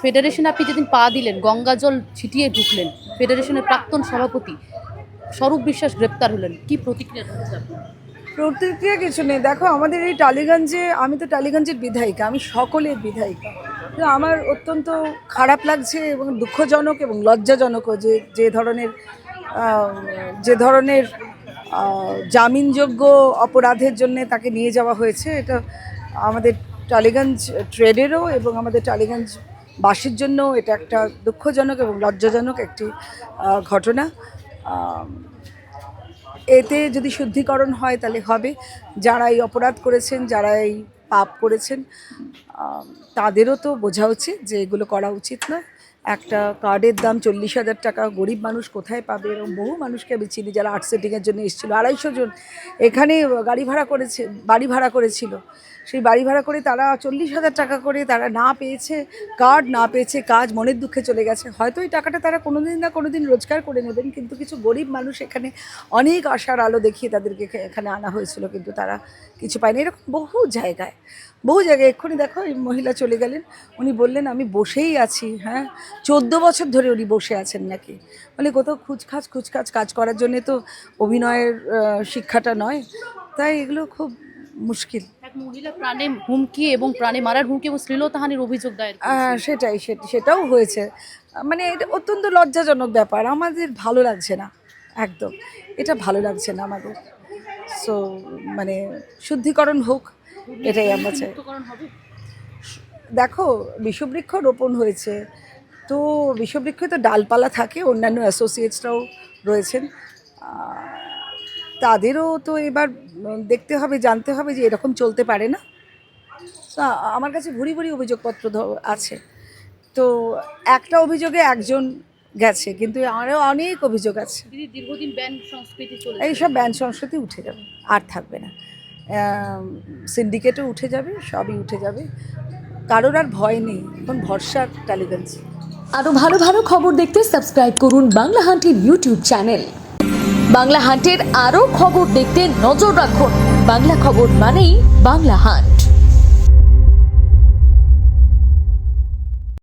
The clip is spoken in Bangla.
ফেডারেশনে আপনি যেদিন পা দিলেন, গঙ্গা জল ছিটিয়ে ঢুকলেন, ফেডারেশনের প্রাক্তন সভাপতি স্বরূপ বিশ্বাস গ্রেপ্তার হলেন, কি প্রতিক্রিয়া হচ্ছে আপনার? প্রতিক্রিয়া কিছু নেই। দেখো, আমাদের এই টালিগঞ্জে, আমি তো টালিগঞ্জের বিধায়িকা, আমি সকলের বিধায়িকা। তো আমার অত্যন্ত খারাপ লাগছে এবং দুঃখজনক এবং লজ্জাজনকও যে যে ধরনের আহ, যে ধরনের জামিনযোগ্য অপরাধের জন্য তাকে নিয়ে যাওয়া হয়েছে। এটা আমাদের টালিগঞ্জ ট্রেডেরও এবং আমাদের টালিগঞ্জ বাসীর জন্য এটা একটা দুঃখজনক এবং লজ্জাজনক একটি ঘটনা। আহ, এতে যদি শুদ্ধিকরণ হয় তাহলে হবে। যারা এই অপরাধ করেছেন, যারা এই পাপ করেছেন, তাদেরও তো বোঝা উচিত যে এগুলো করা উচিত নয়। একটা কার্ডের দাম 40,000 টাকা, গরিব মানুষ কোথায় পাবে? এরকম বহু মানুষকে আমি চিনি যারা আর্ট সেটিংয়ের জন্য এসেছিলো। 250 জন এখানে গাড়ি ভাড়া করেছে, বাড়ি ভাড়া করেছিল। সেই বাড়ি ভাড়া করে তারা 40,000 টাকা করে তারা না পেয়েছে কার্ড, না পেয়েছে কাজ, মনের দুঃখে চলে গেছে। হয়তো এই টাকাটা তারা কোনোদিন না কোনোদিন রোজগার করে নেবেন, কিন্তু কিছু গরিব মানুষ এখানে অনেক আশার আলো দেখিয়ে তাদেরকে এখানে আনা হয়েছিল, কিন্তু তারা কিছু পায়নি। এরকম বহু জায়গায় এক্ষুনি দেখো, এই মহিলা চলে গেলেন, উনি বললেন আমি বসেই আছি। হ্যাঁ, 14 বছর ধরে উনি বসে আছেন নাকি? বলে কোথাও খুচখাচ কাজ করার জন্যে তো অভিনয়ের শিক্ষাটা নয়। তাই এগুলো খুব মুশকিল। এক মহিলা প্রাণে হুমকি এবং প্রাণে মারার হুমকি এবং শ্লীলতাহানির অভিযোগ দায়ের করেছেন। সেটাও হয়েছে। মানে এটা অত্যন্ত লজ্জাজনক ব্যাপার, আমাদের ভালো লাগছে না একদম, এটা ভালো লাগছে না আমাদের। সো মানে শুদ্ধিকরণ হোক, এটাই আমরা চাই। দেখো, বিষবৃক্ষ রোপণ হয়েছে, তো বিষবৃক্ষে তো ডালপালা থাকে, অন্যান্য অ্যাসোসিয়েটসরাও রয়েছেন, তাদেরও তো এবার দেখতে হবে, জানতে হবে যে এরকম চলতে পারে না। আমার কাছে ভুরি ভুরি অভিযোগপত্র আছে, তো একটা অভিযোগে একজন গেছে, কিন্তু আরও অনেক অভিযোগ আছে। দীর্ঘদিন ব্যান্ড সংস্কৃতি চলে, এইসব ব্যান্ড সংস্কৃতি উঠে যাবে, আর থাকবে না। সিন্ডিকেটও উঠে যাবে, সবই উঠে যাবে, কারোর আর ভয় নেই, এখন ভরসা টালিগঞ্জ। আরো ভালো ভালো খবর দেখতে সাবস্ক্রাইব করুন বাংলা হান্টের ইউটিউব চ্যানেল। বাংলা হান্টের আরো খবর দেখতে নজর রাখুন। বাংলা খবর মানেই বাংলা হান্ট।